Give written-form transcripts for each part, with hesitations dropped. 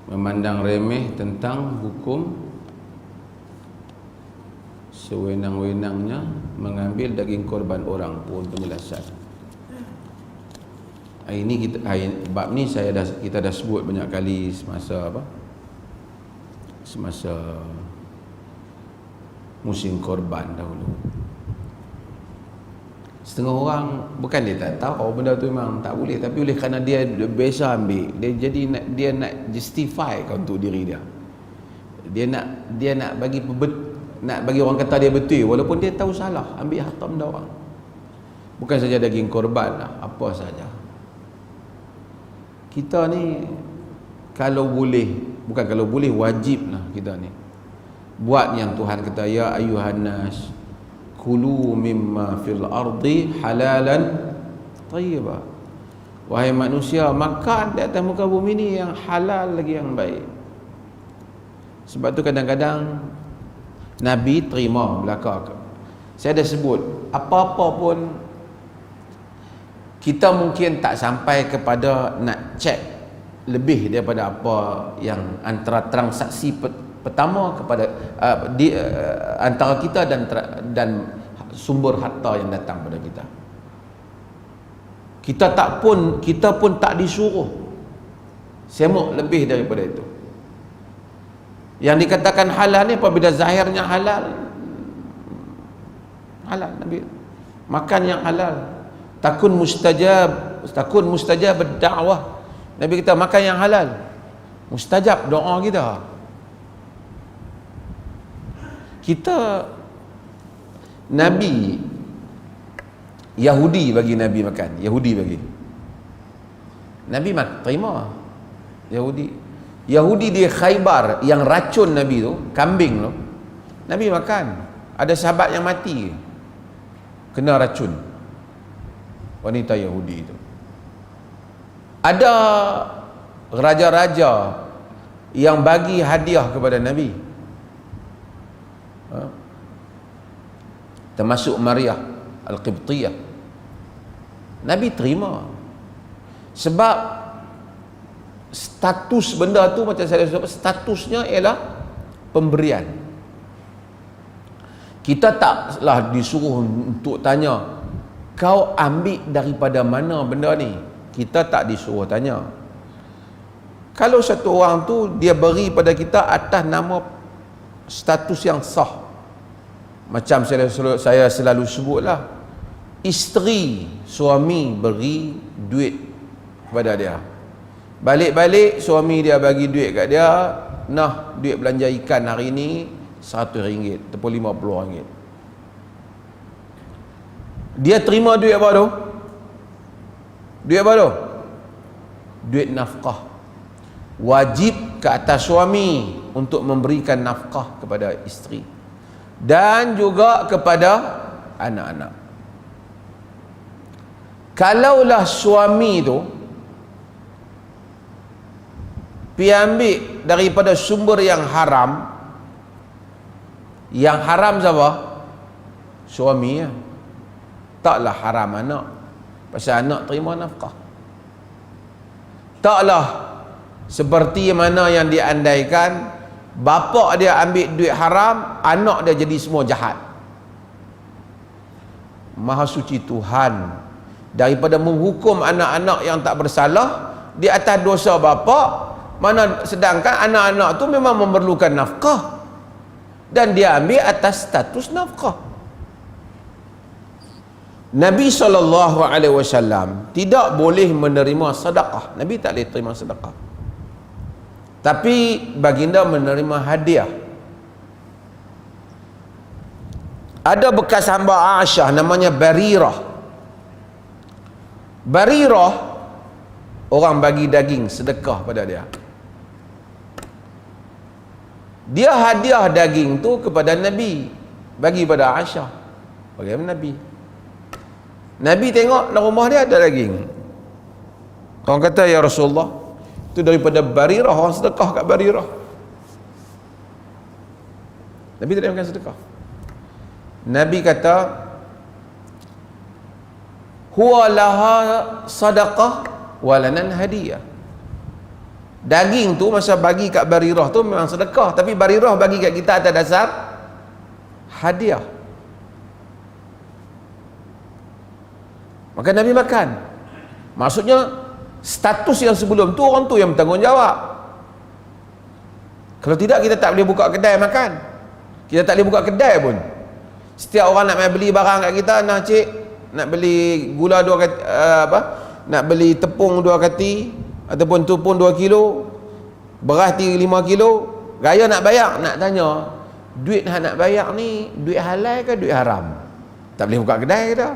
memandang remeh tentang hukum sewenang-wenangnya mengambil daging korban orang pun pembelasan. Ini kita bab ni kita dah sebut banyak kali semasa musim korban dahulu. Setengah orang bukan dia tak tahu benda tu memang tak boleh, tapi oleh kerana dia biasa ambil, dia nak justify untuk diri dia. Dia nak bagi orang kata dia betul walaupun dia tahu salah, ambil harta benda orang. Bukan saja daging korban lah, apa saja. Kita ni kalau boleh wajib lah kita ni buat yang Tuhan kata, ya ayuhan nas kulu mimma fil ardi halalan tayyiba. Wahai manusia, makan di atas muka bumi ni yang halal lagi yang baik. Sebab tu kadang-kadang Nabi terima belaka. Saya dah sebut, apa-apa pun kita mungkin tak sampai kepada nak cek lebih daripada apa yang antara transaksi pertama kepada antara kita dan sumber harta yang datang pada kita. Kita pun tak disuruh semok lebih daripada itu. Yang dikatakan halal ni apabila zahirnya halal Nabi makan yang halal. Takun mustajab ad-da'wah. Nabi kita makan yang halal, mustajab doa kita. Nabi Yahudi bagi Nabi makan, Nabi terima. Yahudi di Khaybar yang racun Nabi tu, kambing tu, Nabi makan. Ada sahabat yang mati kena racun, wanita Yahudi itu. Ada raja-raja yang bagi hadiah kepada Nabi, termasuk Maryah Al-Qibtiyah. Nabi terima sebab status benda tu macam saya sebut, statusnya ialah pemberian. Kita taklah disuruh untuk tanya, kau ambil daripada mana benda ni? Kita tak disuruh tanya. Kalau satu orang tu dia beri pada kita atas nama status yang sah, macam saya selalu sebutlah, isteri suami beri duit kepada dia, balik-balik suami dia bagi duit kat dia, nah duit belanja ikan hari ni RM100 ataupun RM50. Dia terima duit apa tu? Duit nafkah. Wajib ke atas suami untuk memberikan nafkah kepada isteri dan juga kepada anak-anak. Kalaulah suami tu pi ambil daripada sumber yang haram siapa? Suami ya. Taklah haram anak, pasal anak terima nafkah. Taklah seperti mana yang diandaikan bapa dia ambil duit haram, anak dia jadi semua jahat. Maha suci Tuhan daripada menghukum anak-anak yang tak bersalah di atas dosa bapa, mana sedangkan anak-anak tu memang memerlukan nafkah dan dia ambil atas status nafkah. Nabi SAW tidak boleh menerima sedekah. Nabi tak boleh terima sedekah, tapi baginda menerima hadiah. Ada bekas hamba Aisyah namanya Barirah. Orang bagi daging sedekah pada dia. Dia hadiah daging tu kepada Nabi, bagi pada Aisyah. Bagaimana Nabi tengok dalam rumah dia ada daging. Orang kata, ya Rasulullah, itu daripada Barirah, orang sedekah kat Barirah. Nabi tak ada makan sedekah. Nabi kata, huwa laha sadaqah walanan hadiah. Daging tu masa bagi kat Barirah tu memang sedekah, tapi Barirah bagi kat kita atas dasar hadiah. Maka Nabi makan. Maksudnya status yang sebelum tu orang tu yang bertanggungjawab. Kalau tidak, kita tak boleh buka kedai makan. Kita tak boleh buka kedai pun. Setiap orang nak beli barang kat kita, nah cik, nak beli gula 2 kati, nak beli tepung 2 kati, ataupun tepung 2 kilo, beras 5 kilo, raya nak bayar, nak tanya, duit nak bayar ni duit halal ke duit haram? Tak boleh buka kedai kita.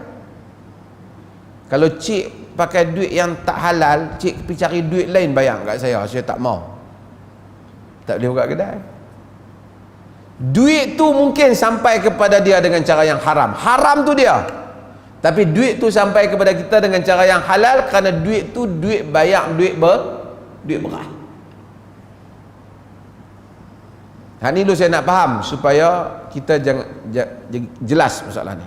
Kalau cik pakai duit yang tak halal, cik pergi cari duit lain bayar kat saya tak mau. Tak boleh buka kedai. Duit tu mungkin sampai kepada dia dengan cara yang haram. Haram tu dia. Tapi duit tu sampai kepada kita dengan cara yang halal, kerana duit tu duit bayar, duit beras. Hal ni dulu saya nak faham supaya kita jangan jelas masalah ni.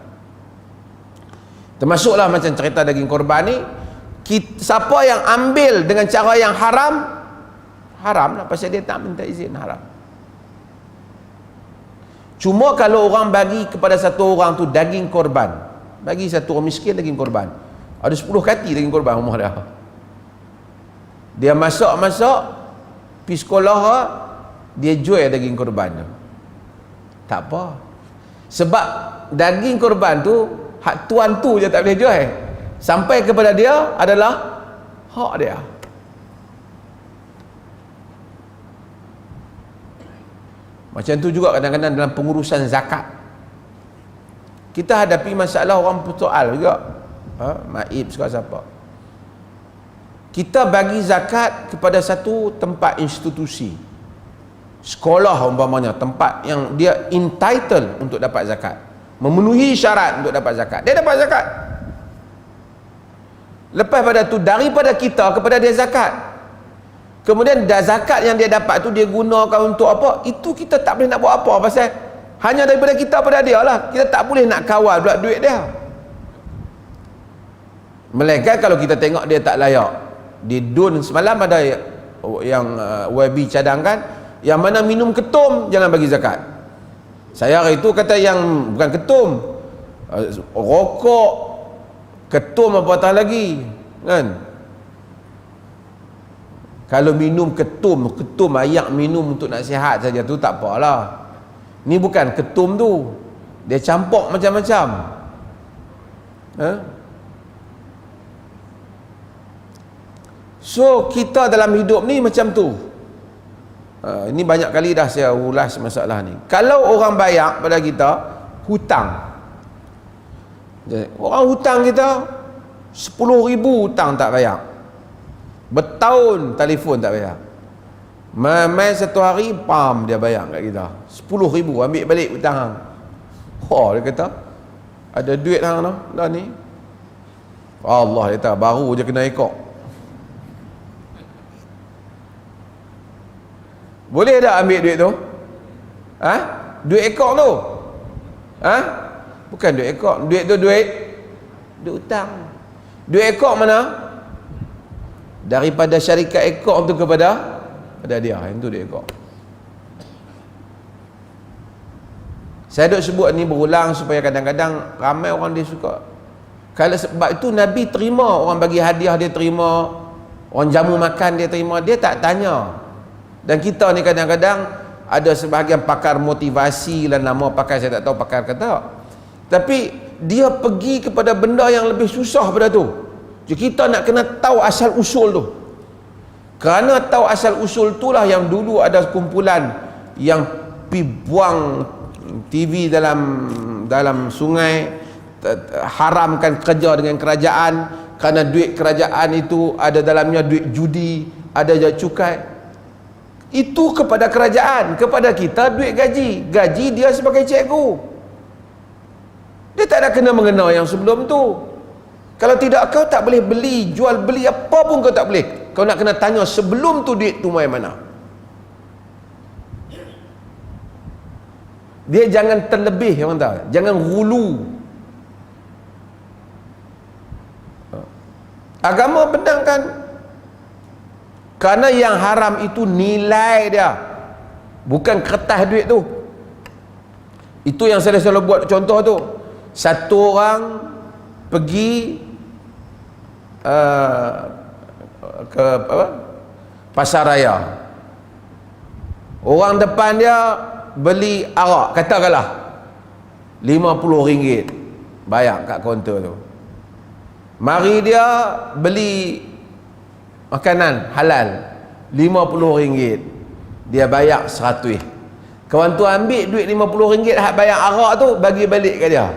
Termasuklah macam cerita daging korban ni, siapa yang ambil dengan cara yang haram, haram lah, pasal dia tak minta izin, haram. Cuma kalau orang bagi kepada satu orang tu daging korban, bagi satu orang miskin daging korban, ada 10 kati daging korban rumah dia, dia masak pergi sekolah, dia jual daging korban tu, tak apa. Sebab daging korban tu hak tuan tu je tak boleh jual, sampai kepada dia adalah hak dia. Macam tu juga kadang-kadang dalam pengurusan zakat. Kita hadapi masalah orang bersoal juga, Maib suka siapa. Kita bagi zakat kepada satu tempat institusi, sekolah umpamanya, tempat yang dia entitled untuk dapat zakat, memenuhi syarat untuk dapat zakat, dia dapat zakat. Lepas pada tu daripada kita kepada dia zakat, kemudian zakat yang dia dapat tu dia gunakan untuk apa, itu kita tak boleh nak buat apa, pasal hanya daripada kita pada dia lah. Kita tak boleh nak kawal pula duit dia. Melainkan kalau kita tengok dia tak layak, di DUN semalam ada yang YB cadangkan, yang mana minum ketum jangan bagi zakat. Saya hari itu kata yang bukan ketum, rokok, ketum apatah lagi kan. Kalau minum ketum ayak minum untuk nak sihat saja tu tak apalah. Ni bukan ketum tu, dia campur macam-macam. So kita dalam hidup ni macam tu. Ini banyak kali dah saya ulas masalah ni. Kalau orang bayar pada kita hutang, orang hutang kita 10,000 hutang tak bayar, bertahun telefon tak bayar, main satu hari pam dia bayar kat kita 10,000, ambil balik hutang hang. Dia kata ada duit hang dah ni. Allah, dia kata baru je kena ekor. Boleh tak ambil duit tu? Duit ekor tu? Bukan duit ekor. Duit tu duit hutang. Duit ekor mana? Daripada syarikat ekor tu kepada dia. Itu duit ekor. Saya duk sebut ni berulang supaya kadang-kadang ramai orang dia suka. Kalau sebab itu Nabi terima orang bagi hadiah, dia terima. Orang jamu makan dia terima, dia tak tanya. Dan kita ni kadang-kadang ada sebahagian pakar motivasi lah, nama pakar saya tak tahu pakar kata, tapi dia pergi kepada benda yang lebih susah pada tu. Jadi kita nak kena tahu asal usul tu. Kerana tahu asal usul itulah yang dulu ada kumpulan yang pi buang TV dalam sungai, haramkan kerja dengan kerajaan, kerana duit kerajaan itu ada dalamnya duit judi, ada je cukai. Itu kepada kerajaan, kepada kita duit gaji dia sebagai cikgu, dia tak ada kena mengena yang sebelum tu. Kalau tidak, kau tak boleh beli, jual beli apa pun kau tak boleh. Kau nak kena tanya sebelum tu duit tu main mana. Dia jangan terlebih, orang tahu, jangan hulu. Agama benarkan Kerana yang haram itu nilai dia, bukan kertas duit tu. Itu yang saya selalu buat contoh tu. Satu orang pergi ke apa? Pasar raya. Orang depan dia beli arak, katakanlah RM50, bayar kat kaunter tu. Mari dia beli makanan halal RM50, dia bayar RM100. Kawan tu ambil duit RM50 hak bayar arak tu, bagi balik ke dia.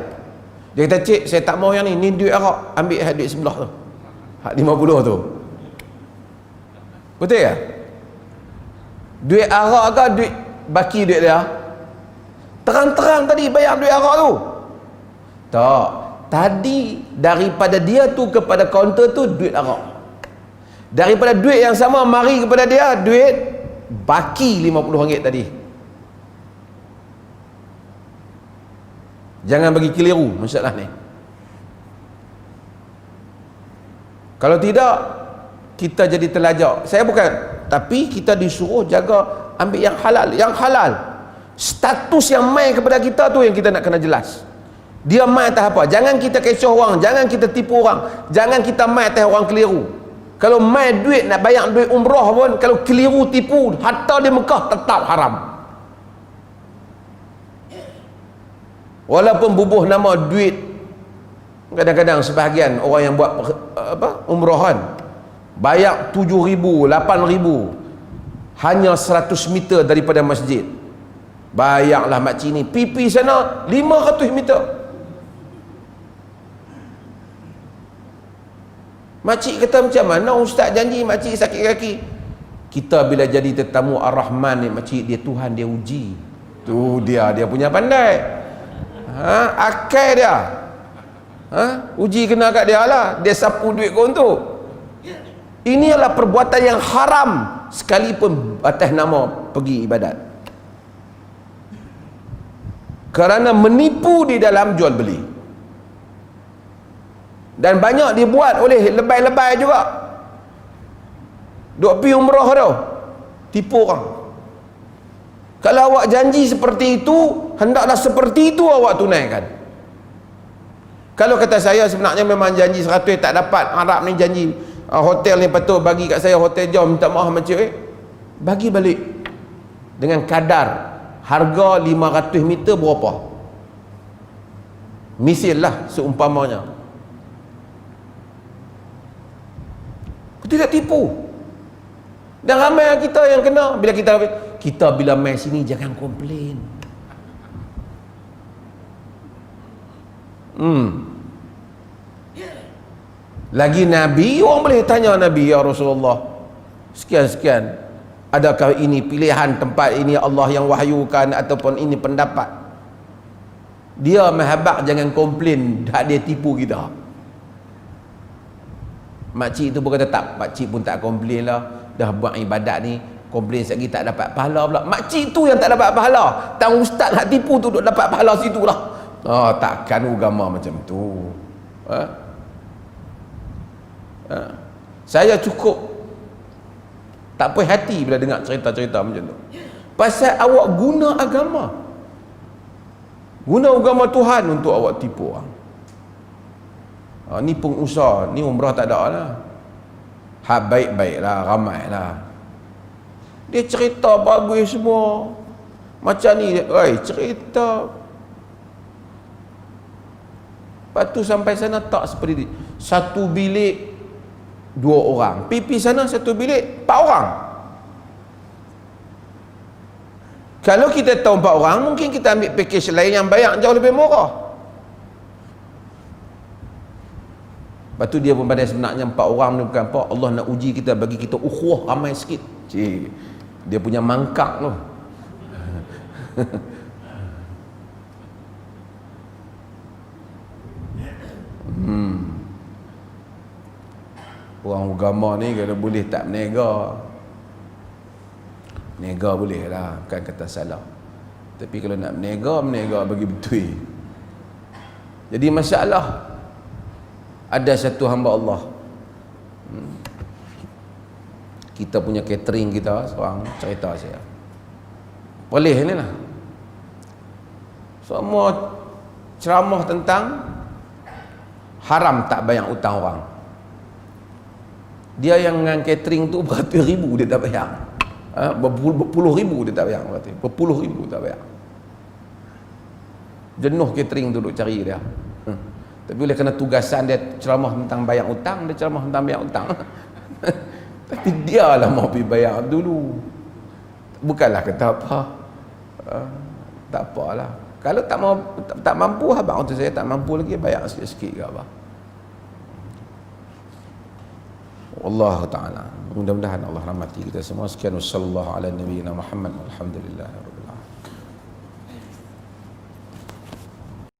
Dia kata, cik, saya tak mau yang ni duit arak, ambil hak duit sebelah tu, hak 50 tu. Betul ya? Duit arak ke duit baki duit dia? Terang-terang tadi bayar duit arak tu. Tak, tadi daripada dia tu kepada kaunter tu duit arak. Daripada duit yang sama mari kepada dia duit baki RM50 tadi. Jangan bagi keliru masalah ni. Kalau tidak, kita jadi terlajak. Saya bukan, tapi kita disuruh jaga ambil yang halal. Yang halal, status yang main kepada kita tu yang kita nak kena jelas. Dia main atas apa? Jangan kita kecoh orang, jangan kita tipu orang, jangan kita main atas orang keliru. Kalau main duit, nak bayar duit umrah pun, kalau keliru tipu, harta di Mekah tetap haram. Walaupun bubuh nama duit, kadang-kadang sebahagian orang yang buat umrahan bayar 7,000, 8,000 hanya 100 meter daripada masjid. Bayarlah makcik ni, pipi sana 500 meter. Makcik kata, macam mana ustaz janji makcik sakit kaki? Kita bila jadi tetamu Ar-Rahman ni, makcik dia Tuhan, dia uji. Tu dia punya pandai. Akal dia. Uji kena kat dia lah. Dia sapu duit kau tu. Ini adalah perbuatan yang haram, sekalipun atas nama pergi ibadat. Kerana menipu di dalam jual beli. Dan banyak dibuat oleh lebay-lebay juga. Duk pergi umrah tu, tipu orang. Kalau awak janji seperti itu, hendaklah seperti itu awak tunaikan. Kalau kata saya sebenarnya memang janji 100 tak dapat, harap ni janji hotel ni patut bagi kat saya hotel jauh, minta maaf macam bagi balik dengan kadar harga 500 meter berapa, misil lah seumpamanya. Tidak tipu. Dan ramai kita yang kena. Bila kita bila main sini jangan komplain. Lagi Nabi, orang boleh tanya Nabi, ya Rasulullah, sekian-sekian, adakah ini pilihan tempat ini Allah yang wahyukan ataupun ini pendapat? Dia mahabak jangan komplain, dah dia tipu kita. Makcik tu pun kata tak, makcik pun tak komplain lah, dah buat ibadat ni, komplain lagi tak dapat pahala pula. Makcik tu yang tak dapat pahala, tang ustaz nak tipu tu duk dapat pahala situ lah. Takkan agama macam tu. Saya cukup tak puas hati bila dengar cerita-cerita macam tu. Pasal awak guna agama, guna agama Tuhan untuk awak tipu orang. Ni pengusaha, ni umrah tak ada lah. Baik-baik lah, ramai lah. Dia cerita bagus semua. Macam ni, cerita. Lepas tu sampai sana tak seperti ni. Satu bilik 2 orang. Pipi sana satu bilik 4 orang. Kalau kita tahu 4 orang, mungkin kita ambil package lain yang bayar jauh lebih murah. Lepas tu dia pun pandai sebenarnya 4 orang ni bukan apa, Allah nak uji kita, bagi kita ukhuwah ramai sikit. Dia punya mangkak tu. Orang agama ni kalau boleh tak menega, nega boleh lah, bukan kata salah. Tapi kalau nak menega bagi betul. Jadi masalah, ada satu hamba Allah, kita punya catering kita seorang cerita saya. Boleh ni lah. Semua ceramah tentang haram tak bayar hutang orang. Dia yang dengan catering tu beratus ribu dia tak bayar. Berpuluh ribu dia tak bayar berarti. Berpuluh ribu tak bayar. Jenuh catering tu duk cari dia. Tapi oleh kerana tugasan dia ceramah tentang bayar hutang, dia ceramah tentang bayar hutang. Tapi dia lah mau pergi bayar dulu. Bukanlah kata apa. Tak apalah. Kalau tak mampu, abang tu saya tak mampu lagi, bayar sikit-sikit ke apa. Allah Ta'ala. Mudah-mudahan Allah rahmati kita semua. Sekian, wassallallahu ala nabiyina Muhammad. Alhamdulillah.